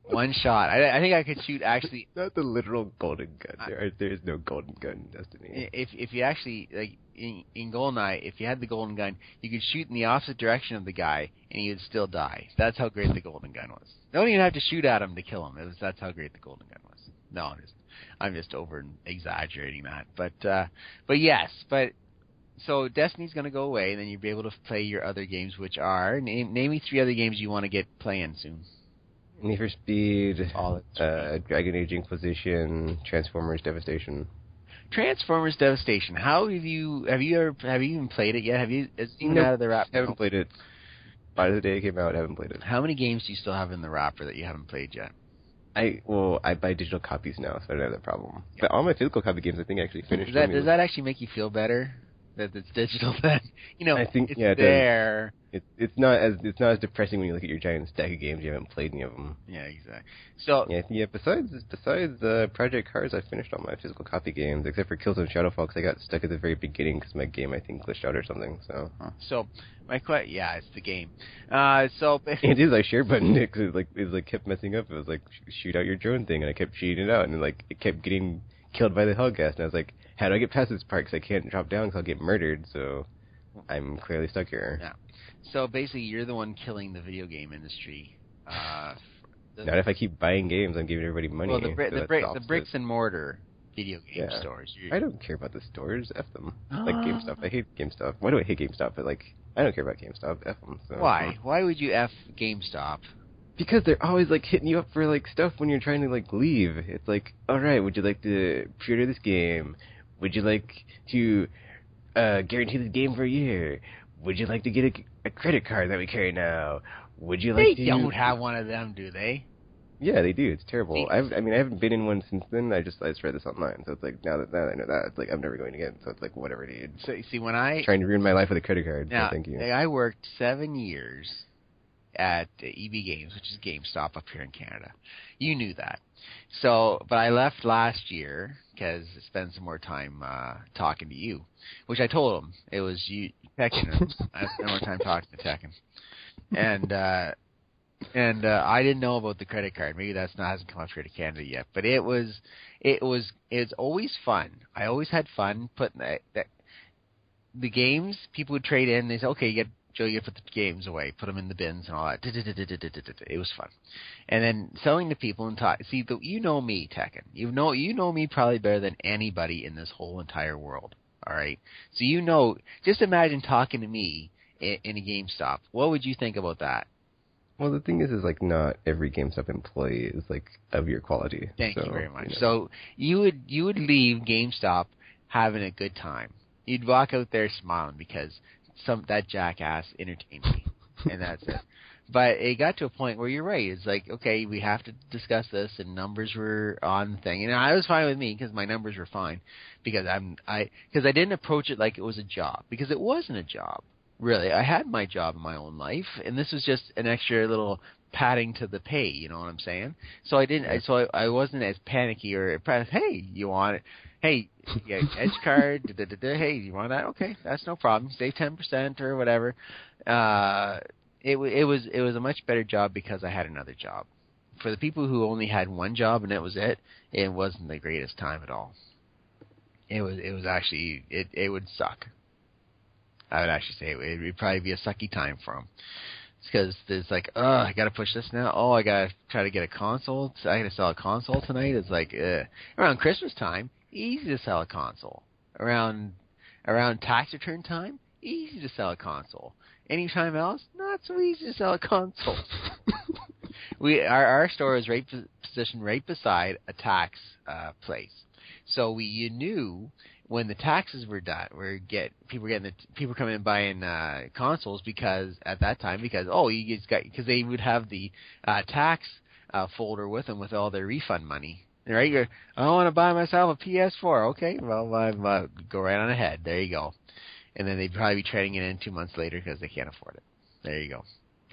One shot. I think I could shoot actually. Not the literal golden gun. There is no golden gun in Destiny. If you actually like in GoldenEye, if you had the golden gun, you could shoot in the opposite direction of the guy and he would still die. That's how great the golden gun was. You don't even have to shoot at him to kill him. That's how great the golden gun was. No, I'm just over exaggerating that. But yes, so Destiny's going to go away, and then you'll be able to play your other games, which are name me 3 other games you want to get playing soon. Need for Speed, Dragon Age Inquisition, Transformers Devastation. Transformers Devastation. How have you even played it yet? Have you? It's even out of the wrapper. Haven't played it. By the day it came out, I haven't played it. How many games do you still have in the wrapper that you haven't played yet? I buy digital copies now, so I don't have that problem. Yeah. But all my physical copy games, I think, I actually finished. Does that actually make you feel better that it's digital? Then I think it's there. It's not as depressing when you look at your giant stack of games you haven't played any of them. Yeah, exactly. So besides Project Cars, I finished all my physical copy games except for Killzone Shadowfall because I got stuck at the very beginning because my game I think glitched out or something. So my it's the game. it is. I share button it because it kept messing up. It was like shoot out your drone thing, and I kept shooting it out, and it kept getting killed by the Hellgas, and I was like, how do I get past this part? Because I can't drop down because I'll get murdered. So I'm clearly stuck here. Yeah. So basically, you're the one killing the video game industry. Not if I keep buying games. I'm giving everybody money. Well, the bricks and mortar video game stores. I don't care about the stores. F them. Like GameStop. I hate GameStop. Why do I hate GameStop? But I don't care about GameStop. F them. So. Why? Why would you F GameStop? Because they're always hitting you up for stuff when you're trying to leave. It's like, all right, would you like to pre-order this game? Would you like to guarantee this game for a year? Would you like to get a credit card that we carry now? Would you like to... They don't have one of them, do they? Yeah, they do. It's terrible. I haven't been in one since then. I just read this online. So it's like, now that I know that, it's like, I'm never going again. So it's like, whatever, dude. So, see, when I... Trying to ruin my life with a credit card. Now, so thank you. I worked 7 years at EB Games, which is GameStop up here in Canada. You knew that. So, but I left last year because I spent some more time talking to you, which I told him it was you, Tekken. I spent more time talking to Tekken, and I didn't know about the credit card. Maybe hasn't come up here to Canada yet, but it's always fun. I always had fun putting the games. People would trade in. They say, okay, Joe, you put the games away, put them in the bins and all that. It was fun. And then selling to people and talk. See, you know me, Tekken. You know me probably better than anybody in this whole entire world. All right. So just imagine talking to me in a GameStop. What would you think about that? Well, the thing is like not every GameStop employee is like of your quality. Thank you very much. So you would leave GameStop having a good time. You'd walk out there smiling because that jackass entertained me, and that's it. But it got to a point where you're right. It's like, okay, we have to discuss this, and numbers were on the thing, and I was fine with me because my numbers were fine because I didn't approach it like it was a job, because it wasn't a job really. I had my job in my own life, and this was just an extra little padding to the pay. You know what I'm saying? So I wasn't as panicky or hey, you want it? Hey, yeah, edge card. Hey, you want that? Okay, that's no problem. Save 10% or whatever. It was a much better job because I had another job. For the people who only had one job and that was it, it wasn't the greatest time at all. It was actually it would suck. I would actually say it would probably be a sucky time for them. It's because there's like, I got to push this now. Oh, I got to try to get a console. I got to sell a console tonight. It's like, around Christmas time, easy to sell a console. Around tax return time, easy to sell a console. Anytime else, not so easy to sell a console. Our store is positioned right beside a tax place, so you knew when the taxes were done, people coming in buying consoles because they would have the tax folder with them with all their refund money. Right? I want to buy myself a PS4. Okay, well, go right on ahead. There you go. And then they'd probably be trading it in 2 months later because they can't afford it. There you go.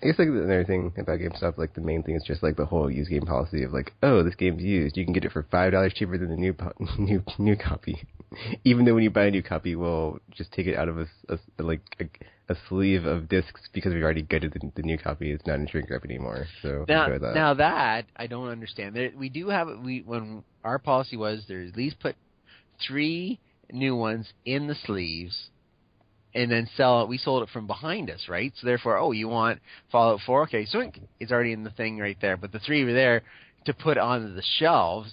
I guess like another thing about GameStop, like the main thing is just like the whole used game policy of like, oh, this game's used, you can get it for $5 cheaper than the new copy. Even though when you buy a new copy, we'll just take it out of a sleeve of discs because we've already gutted the new copy. It's not in shrink wrap anymore. So now that I don't understand. We do have when our policy was there at least put 3 new ones in the sleeves. And then sell it. We sold it from behind us, right? So therefore, you want Fallout 4? Okay, so it's already in the thing right there. But the 3 were there to put on the shelves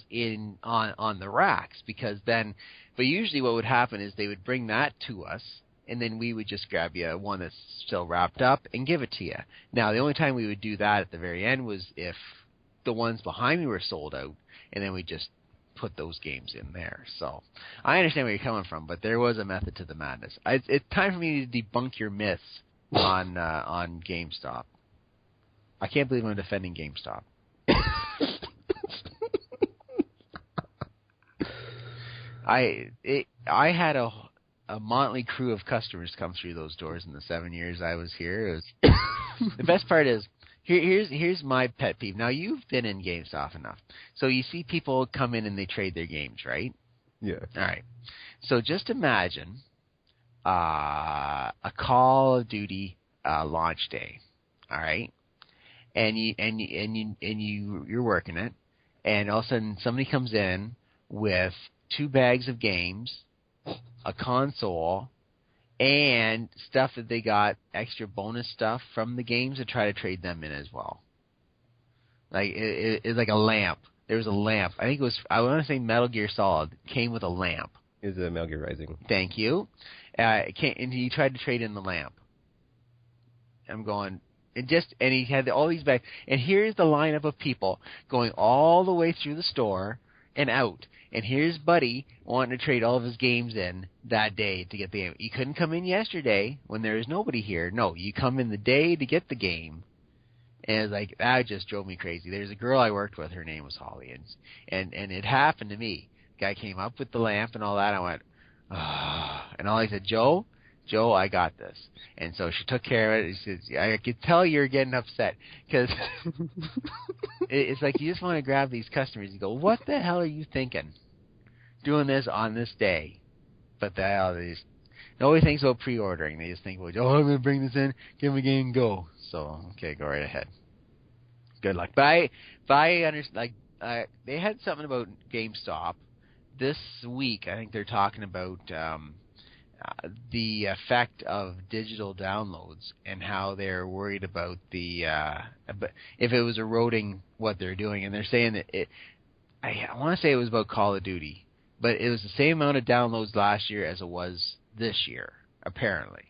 on the racks But usually, what would happen is they would bring that to us, and then we would just grab you one that's still wrapped up and give it to you. Now, the only time we would do that at the very end was if the ones behind me were sold out, and then we just put those games in there. So I understand where you're coming from, but there was a method to the madness. It's time for me to debunk your myths on GameStop. I can't believe I'm defending GameStop. I had a motley crew of customers come through those doors in the 7 years I was here. The best part is, Here's my pet peeve. Now, you've been in GameStop enough. So you see people come in and they trade their games, right? Yeah. All right. So just imagine a Call of Duty launch day, all right? And you're working it, and all of a sudden somebody comes in with 2 bags of games, a console, and stuff that they got extra bonus stuff from the games to try to trade them in as well. Like it's like a lamp. There was a lamp. I think it was. I want to say Metal Gear Solid came with a lamp. It was a Metal Gear Rising. Thank you. And he tried to trade in the lamp. I'm going. And he had all these bags. And here's the lineup of people going all the way through the store and out. And here's Buddy wanting to trade all of his games in that day to get the game. You couldn't come in yesterday when there was nobody here. No, you come in the day to get the game. And it's like, that just drove me crazy. There's a girl I worked with. Her name was Holly. And it happened to me. The guy came up with the lamp and all that. I went, and all he said, Joe, Joe, I got this. And so she took care of it. She says, I could tell you're getting upset because it's like you just want to grab these customers and go, what the hell are you thinking doing this on this day? But nobody thinks about pre-ordering. They just think, well, I'm going to bring this in, give them a game, go. So, okay, go right ahead. Good luck. But I understand, they had something about GameStop this week. I think they're talking about the effect of digital downloads and how they're worried about if it was eroding what they're doing. And they're saying that I want to say it was about Call of Duty, but it was the same amount of downloads last year as it was this year, apparently.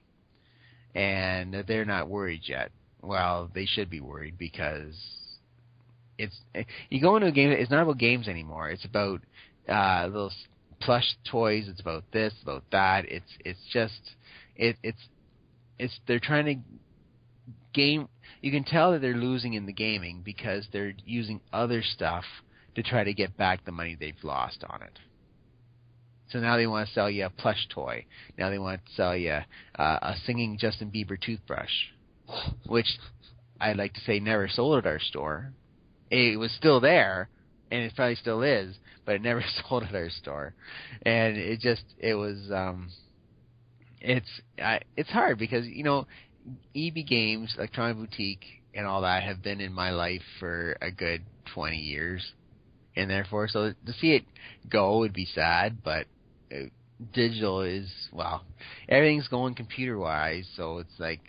And they're not worried yet. Well, they should be worried because you go into a game, it's not about games anymore. It's about little plush toys. It's about this, about that. They're trying to game. You can tell that they're losing in the gaming because they're using other stuff to try to get back the money they've lost on it. So now they want to sell you a plush toy. Now they want to sell you a singing Justin Bieber toothbrush, which I'd like to say never sold at our store. It was still there, and it probably still is, but it never sold at our store. And it's hard because, EB Games, Electronic Boutique, and all that have been in my life for a good 20 years. And therefore, so to see it go would be sad, but digital is, well, everything's going computer-wise, so it's like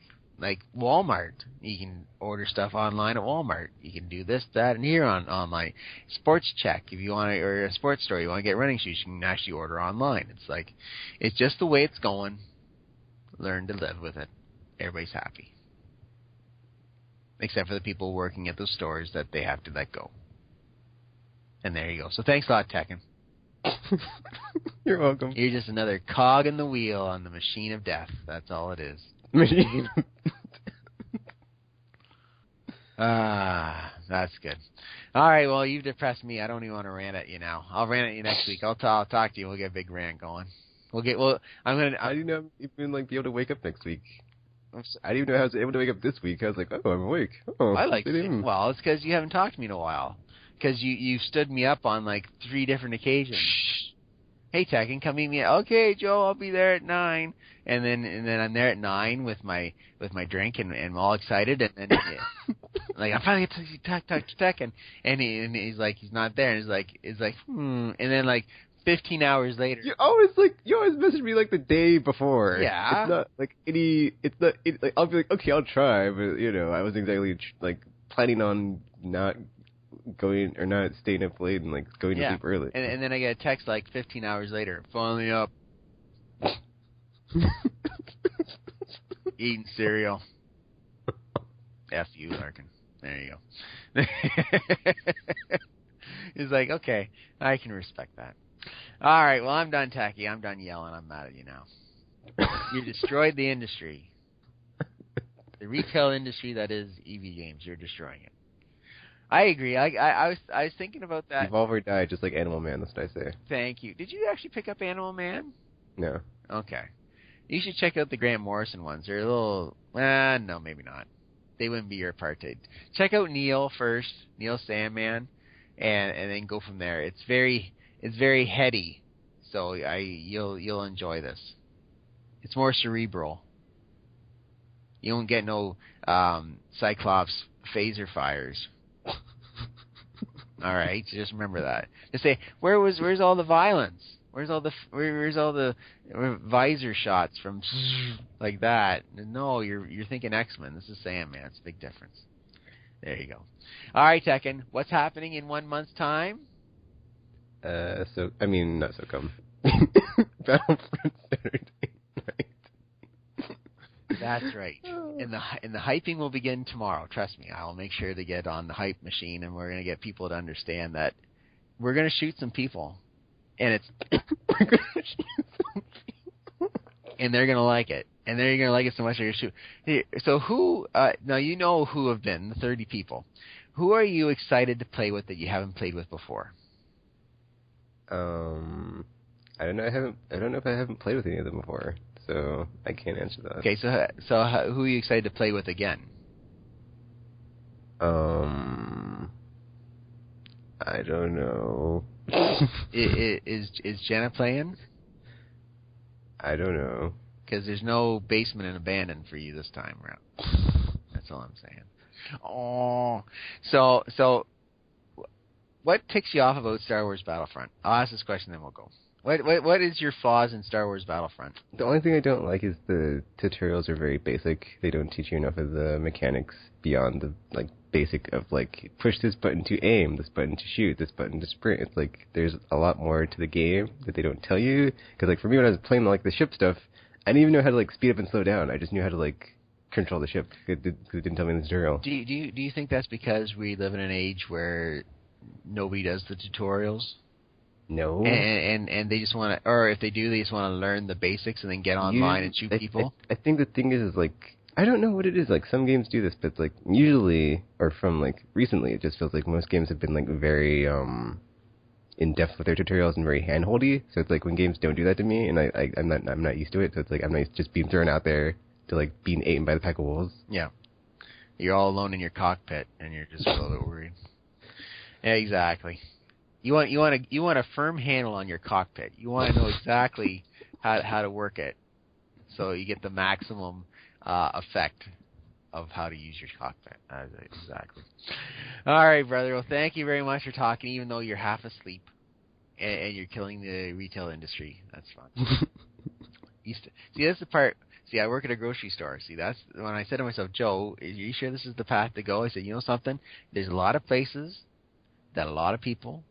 Walmart. You can order stuff online at Walmart. You can do this, that, and here online. Sports Check, if you want to, or a sports store, you want to get running shoes, you can actually order online. It's just the way it's going. Learn to live with it. Everybody's happy. Except for the people working at those stores that they have to let go. And there you go. So thanks a lot, Tekken. You're welcome. You're just another cog in the wheel on the machine of death. That's all it is. That's good. All right, well, you've depressed me. I don't even want to rant at you now. I'll rant at you next week. I'll talk to you. We'll get a big rant going. How do you know even be able to wake up next week? I didn't even know I was able to wake up this week. I was like, oh, I'm awake. Oh, I like it. Well, it's because you haven't talked to me in a while. Because you stood me up on 3 different occasions. Hey, Tekken, come meet me. Okay, Joe, I'll be there at 9. And then I'm there at 9 with my drink and I'm all excited. And then I'm finally get to talk to Tekken. And he's like, he's not there. And he's like, And then 15 hours later. You always message me the day before. Yeah. It's not I'll be like, okay, I'll try, but I wasn't exactly planning on not going or not staying up late and going to sleep early. And then I get a text 15 hours later, finally up, eating cereal. F you, Larkin. There you go. He's like, okay, I can respect that. All right, well, I'm done, Tacky. I'm done yelling. I'm mad at you now. You destroyed the industry. The retail industry that is EV Games. You're destroying it. I agree. I was thinking about that. Evolve or die, just like Animal Man. That's what I say. Thank you. Did you actually pick up Animal Man? No. Okay. You should check out the Grant Morrison ones. They're a little... no, maybe not. They wouldn't be your partake. Check out Neil first, Neil Sandman, and then go from there. It's very heady, so you'll enjoy this. It's more cerebral. You won't get no Cyclops phaser fires. All right, just remember that. Just say, where's all the violence? Where's all the visor shots from like that? No, you're thinking X-Men. This is Sandman. It's a big difference. There you go. All right, Tekken. What's happening in 1 month's time? Not SOCOM. Battlefront Saturday night. That's right. And the hyping will begin tomorrow. Trust me. I will make sure to get on the hype machine, and we're going to get people to understand that we're going to shoot some people, and and they're going to like it, and they're going to like it so much they're going to shoot. So who? Now you know who have been the 30 people. Who are you excited to play with that you haven't played with before? I don't know. I don't know if I haven't played with any of them before. so I can't answer that. Okay, so who are you excited to play with again? I don't know. Is Jenna playing? I don't know. Because there's no basement and abandon for you this time around. That's all I'm saying. Oh, so what ticks you off about Star Wars Battlefront? I'll ask this question, then we'll go. What is your flaws in Star Wars Battlefront? The only thing I don't like is the tutorials are very basic. They don't teach you enough of the mechanics beyond the basic of push this button to aim, this button to shoot, this button to sprint. It's there's a lot more to the game that they don't tell you. Because for me, when I was playing the ship stuff, I didn't even know how to speed up and slow down. I just knew how to control the ship. It didn't tell me in the tutorial. Do you think that's because we live in an age where nobody does the tutorials? No. And they just want to, or if they do, they just want to learn the basics and then get online and shoot people? I think the thing is I don't know what it is. Some games do this, but usually, or from recently, it just feels like most games have been very in depth with their tutorials and very handholdy. So it's when games don't do that to me, and I'm not used to it. So it's I'm not just being thrown out there to being eaten by the pack of wolves. Yeah, you're all alone in your cockpit, and you're just a little bit worried. Yeah, exactly. You want a firm handle on your cockpit. You want to know exactly how to work it, so you get the maximum effect of how to use your cockpit. Exactly. All right, brother. Well, thank you very much for talking, even though you're half asleep and you're killing the retail industry. That's fun. See, that's the part. See, I work at a grocery store. See, that's when I said to myself, Joe, are you sure this is the path to go? I said, you know something? There's a lot of places that a lot of people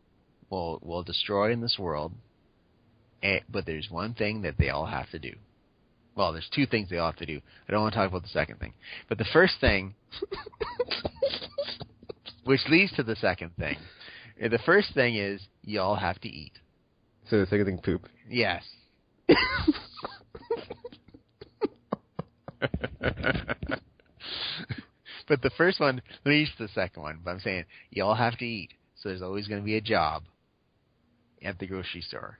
will destroy in this world, but there's one thing that they all have to do. Well, there's two things they all have to do. I don't want to talk about the second thing. But the first thing, which leads to the second thing, the first thing is you all have to eat. So the second thing, poop. Yes. But the first one leads to the second one. But I'm saying you all have to eat. So there's always going to be a job at the grocery store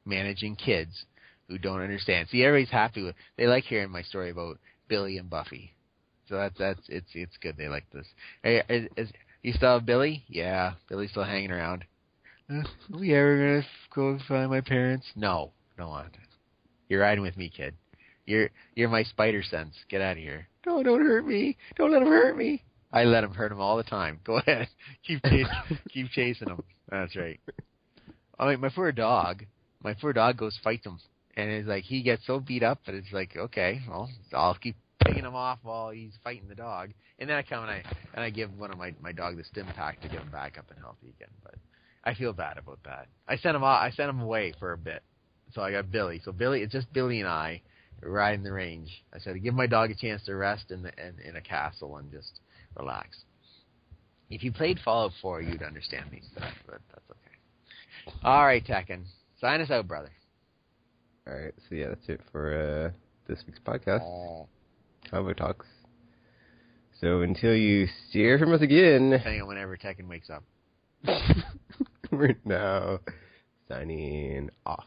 managing kids who don't understand. See, everybody's happy with. They like hearing my story about Billy and Buffy. So it's good. They like this. Hey, you still have Billy? Yeah, Billy's still hanging around. Are we ever gonna go find my parents? No, don't want. You're riding with me, kid. You're my spider sense. Get out of here. No, don't hurt me. Don't let him hurt me. I let him hurt him all the time. Go ahead. Keep chasing him. That's right. I mean, my poor dog goes fight him. And it's he gets so beat up that it's okay, well, I'll keep picking him off while he's fighting the dog. And then I come and I give one of my dog the stim pack to get him back up and healthy again. But I feel bad about that. I sent him away for a bit. So I got Billy. So Billy, it's just Billy and I riding the range. I said, give my dog a chance to rest in a castle and just relax. If you played Fallout 4, you'd understand these stuff, but that's okay. All right, Tekken. Sign us out, brother. All right, so yeah, that's it for this week's podcast. Combo Talks. So until you hear from us again... Depending on whenever Tekken wakes up. We're now signing off.